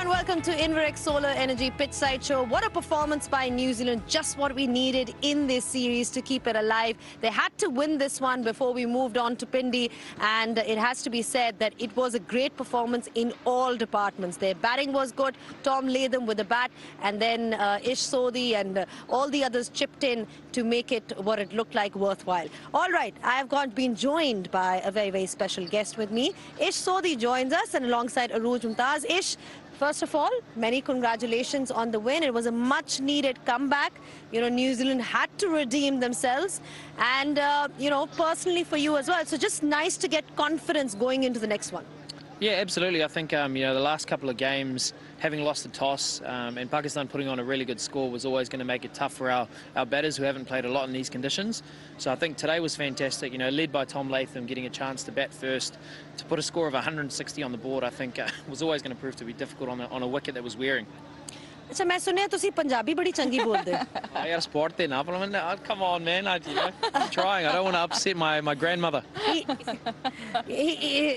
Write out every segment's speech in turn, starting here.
and welcome to Inverex Solar Energy Pitchside Show. What a performance by New Zealand, just what we needed in this series to keep it alive. They had to win this one before we moved on to Pindi, and it has to be said that it was a great performance in all departments. Their batting was good, Tom Latham with the bat, and then Ish Sodhi and all the others chipped in to make it what it looked like worthwhile. All right, I have been joined by a very, very special guest with me. Ish Sodhi joins us, and alongside Arooj Mumtaz. Ish, first of all, many congratulations on the win. It was a much-needed comeback. You know, New Zealand had to redeem themselves, and, you know, personally for you as well. So just nice to get confidence going into the next one. Yeah, absolutely. I think, you know, the last couple of games, having lost the toss and Pakistan putting on a really good score was always going to make it tough for our batters who haven't played a lot in these conditions. So I think today was fantastic, you know, led by Tom Latham, getting a chance to bat first. To put a score of 160 on the board, I think was always going to prove to be difficult on a wicket that was wearing. अच्छा मैं सुनया तुसी पंजाबी बड़ी चंगी बोलदे हो यार sport ते ना but come on man, you know, I'm trying. I don't want to upset my grandmother.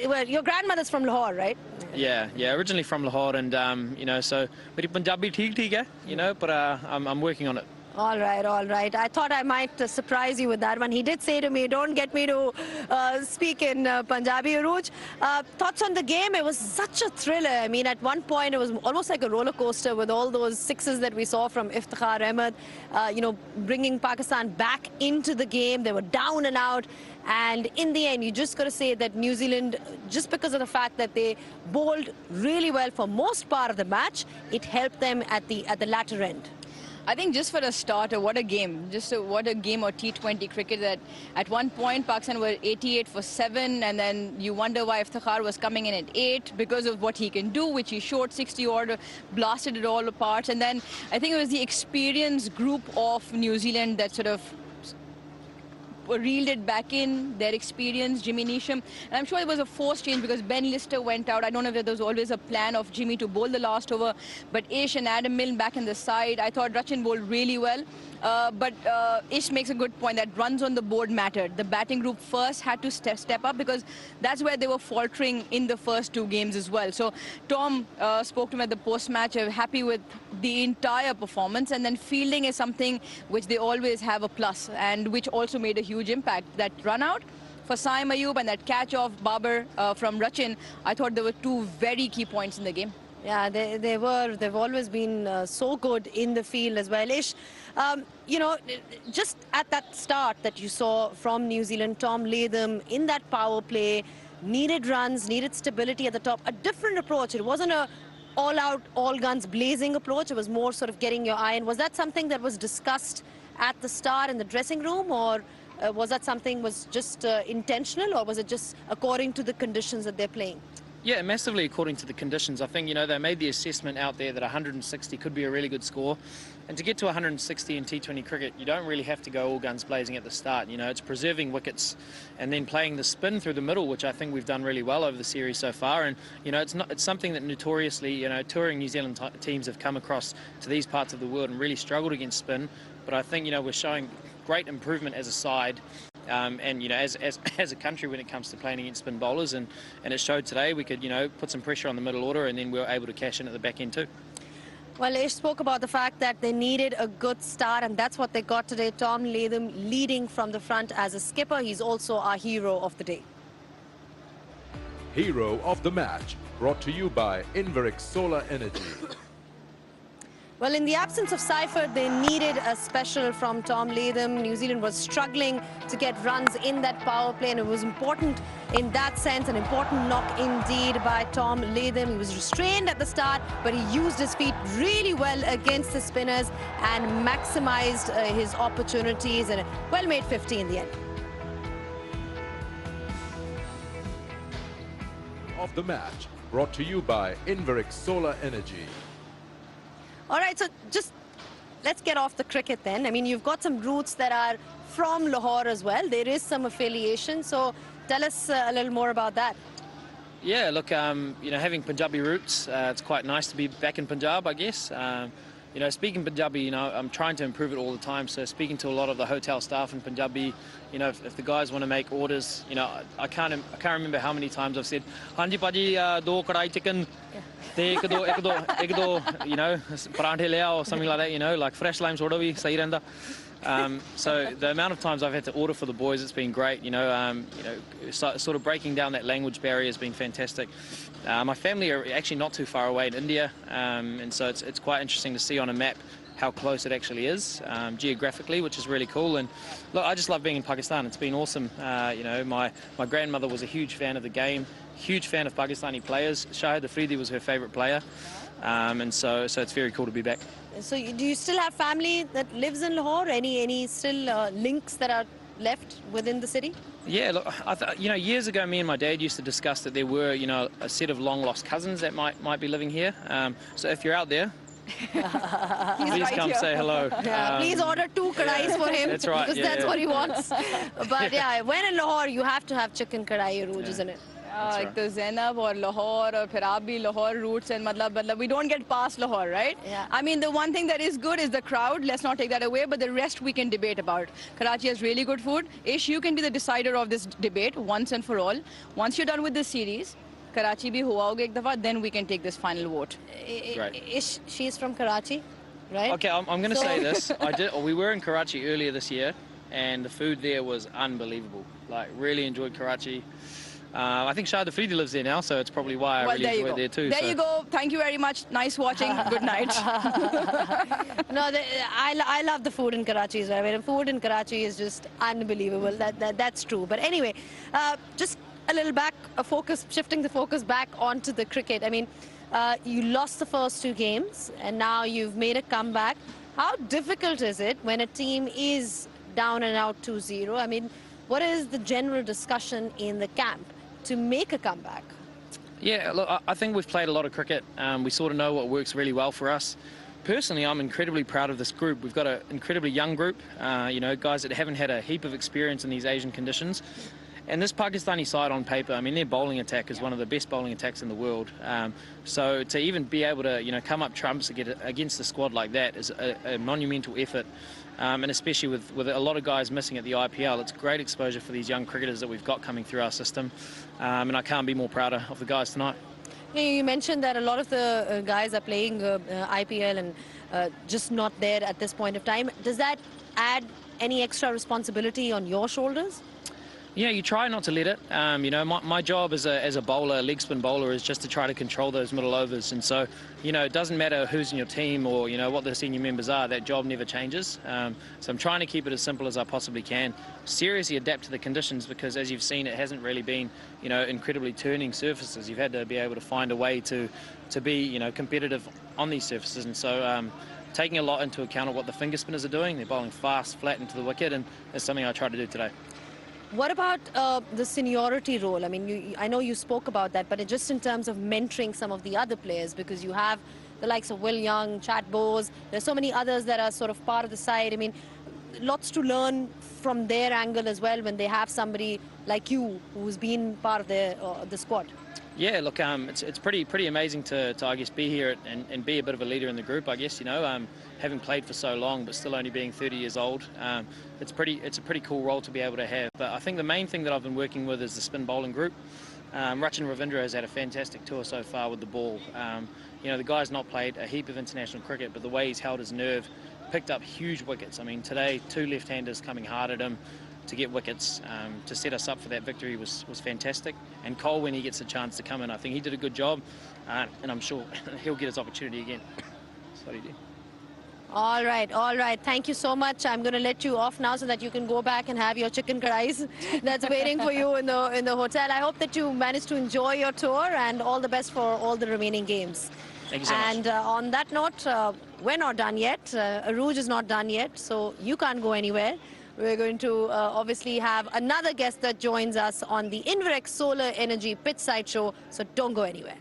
Well, your grandmother's from Lahore, right? Yeah, originally from Lahore, and you know, so meri Punjabi theek hai, you know, but I'm working on it. All right. I thought I might surprise you with that one. He did say to me, don't get me to speak in Punjabi. Arooj, thoughts on the game? It was such a thriller. I mean, at one point, it was almost like a roller coaster with all those sixes that we saw from Iftikhar Ahmed, you know, bringing Pakistan back into the game. They were down and out. And in the end, you just got to say that New Zealand, just because of the fact that they bowled really well for most part of the match, it helped them at the latter end. I think just for a starter, what a game. What a game of T20 cricket that at one point Pakistan were 88 for 7, and then you wonder why Iftikhar was coming in at 8 because of what he can do, which he showed 60 odd, blasted it all apart. And then I think it was the experienced group of New Zealand that sort of reeled it back in, their experience, Jimmy Neesham. And I'm sure it was a forced change because Ben Lister went out. I don't know if there was always a plan of Jimmy to bowl the last over, but Ish and Adam Milne back in the side. I thought Rachin bowled really well. But Ish makes a good point that runs on the board mattered. The batting group first had to step up because that's where they were faltering in the first 2 games as well. So Tom spoke to him at the post-match, happy with the entire performance, and then fielding is something which they always have a plus, and which also made a huge impact. That run out for Saim Ayub and that catch of Babar from Rachin, I thought there were 2 very key points in the game. Yeah, they've always been so good in the field as well. Ish, you know, just at that start that you saw from New Zealand, Tom Latham in that power play, needed runs, needed stability at the top, a different approach. It wasn't a all-out, all-guns blazing approach. It was more sort of getting your eye in. Was that something that was discussed at the start in the dressing room, or was that something was just intentional, or was it just according to the conditions that they're playing? Yeah, massively according to the conditions. I think, you know, they made the assessment out there that 160 could be a really good score. And to get to 160 in T20 cricket, you don't really have to go all guns blazing at the start. You know, it's preserving wickets and then playing the spin through the middle, which I think we've done really well over the series so far. And, you know, it's something that notoriously, you know, touring New Zealand teams have come across to these parts of the world and really struggled against spin. But I think, you know, we're showing great improvement as a side. And, you know, as a country when it comes to playing against spin bowlers, and it showed today we could, you know, put some pressure on the middle order, and then we were able to cash in at the back end too. Well, Ish spoke about the fact that they needed a good start, and that's what they got today. Tom Latham leading from the front as a skipper. He's also our hero of the day. Hero of the match, brought to you by Inverex Solar Energy. Well, in the absence of Seifert, they needed a special from Tom Latham. New Zealand was struggling to get runs in that power play, and it was important in that sense, an important knock indeed by Tom Latham. He was restrained at the start, but he used his feet really well against the spinners and maximized his opportunities, and a well-made 50 in the end. Of the match, brought to you by Inverex Solar Energy. All right, so just let's get off the cricket then. I mean, you've got some roots that are from Lahore as well. There is some affiliation, so tell us a little more about that. Yeah, look, you know, having Punjabi roots, it's quite nice to be back in Punjab, I guess. you know, speaking Punjabi, you know, I'm trying to improve it all the time. So speaking to a lot of the hotel staff in Punjabi, you know, if the guys want to make orders, you know, I can't remember how many times I've said, "Hanji Paji, do kadai chicken, ek do, you know, paranthe le aao," or something like that, you know, like fresh lime soda bhi sahi rehanda. So the amount of times I've had to order for the boys, it's been great. You know, sort of breaking down that language barrier has been fantastic. My family are actually not too far away in India, and so it's quite interesting to see on a map how close it actually is geographically, which is really cool. And look, I just love being in Pakistan. It's been awesome. You know, my grandmother was a huge fan of the game, huge fan of Pakistani players. Shahid Afridi was her favourite player, and so it's very cool to be back. So do you still have family that lives in Lahore? Any still links that are left within the city? Yeah, look, you know, years ago, me and my dad used to discuss that there were, you know, a set of long-lost cousins that might be living here. So if you're out there, please come say hello. Yeah, please order 2 kadais for him. That's right. Because that's what he wants. But yeah, when in Lahore, you have to have chicken kadai Arooj, isn't it? Like the Zainab or Lahore or फिर आप भी Lahore roots and matlab we don't get past Lahore, right? Yeah. I mean, the one thing that is good is the crowd. Let's not take that away, but the rest we can debate about. Karachi has really good food. Ish, you can be the decider of this debate once and for all. Once you're done with this series, Karachi bhi hua hoga ek dafa, then we can take this final vote. Right. Ish, she's from Karachi, right? Okay, I'm going to say this. We were in Karachi earlier this year, and the food there was unbelievable. Like, really enjoyed Karachi. I think Shahid Afridi lives there now, so it's probably why I really enjoy it there too. There you go. Thank you very much. Nice watching. Good night. No, I love the food in Karachi as well. I mean, food in Karachi is just unbelievable. That's true. But anyway, just a little shifting the focus back onto the cricket. I mean, you lost the first 2 games, and now you've made a comeback. How difficult is it when a team is down and out 2-0? I mean, what is the general discussion in the camp to make a comeback? Yeah, look, I think we've played a lot of cricket. We sort of know what works really well for us. Personally, I'm incredibly proud of this group. We've got an incredibly young group, you know, guys that haven't had a heap of experience in these Asian conditions. And this Pakistani side on paper, I mean, their bowling attack is one of the best bowling attacks in the world. So to even be able to, you know, come up trumps against a squad like that is a monumental effort. And especially with a lot of guys missing at the IPL, it's great exposure for these young cricketers that we've got coming through our system. And I can't be more prouder of the guys tonight. You mentioned that a lot of the guys are playing IPL and just not there at this point of time. Does that add any extra responsibility on your shoulders? Yeah, you try not to let it. You know, my job as a bowler, a leg spin bowler, is just to try to control those middle overs. And so, you know, it doesn't matter who's in your team or, you know, what the senior members are. That job never changes. So I'm trying to keep it as simple as I possibly can. Seriously adapt to the conditions because, as you've seen, it hasn't really been, you know, incredibly turning surfaces. You've had to be able to find a way to be, you know, competitive on these surfaces. And so taking a lot into account of what the finger spinners are doing. They're bowling fast, flat into the wicket, and that's something I try to do today. What about the seniority role? I mean, I know you spoke about that, but just in terms of mentoring some of the other players, because you have the likes of Will Young, Chad Bose, there's so many others that are sort of part of the side. I mean, lots to learn from their angle as well when they have somebody like you who's been part of the squad. Yeah, look, it's pretty amazing to I guess be here and be a bit of a leader in the group. I guess, you know, having played for so long but still only being 30 years old, it's a pretty cool role to be able to have. But I think the main thing that I've been working with is the spin bowling group. Rachin Ravindra has had a fantastic tour so far with the ball. You know, the guy's not played a heap of international cricket, but the way he's held his nerve, picked up huge wickets. I mean, today 2 left-handers coming hard at him to get wickets to set us up for that victory was fantastic. And Cole, when he gets a chance to come in, I think he did a good job, and I'm sure he'll get his opportunity again. That's what he did. All right. Thank you so much. I'm going to let you off now so that you can go back and have your chicken kadais that's waiting for you in the hotel. I hope that you managed to enjoy your tour, and all the best for all the remaining games. Thank you so much. And on that note, we're not done yet. Arooj is not done yet, so you can't go anywhere. We're going to obviously have another guest that joins us on the Inverex Solar Energy Pitch Side Show, so don't go anywhere.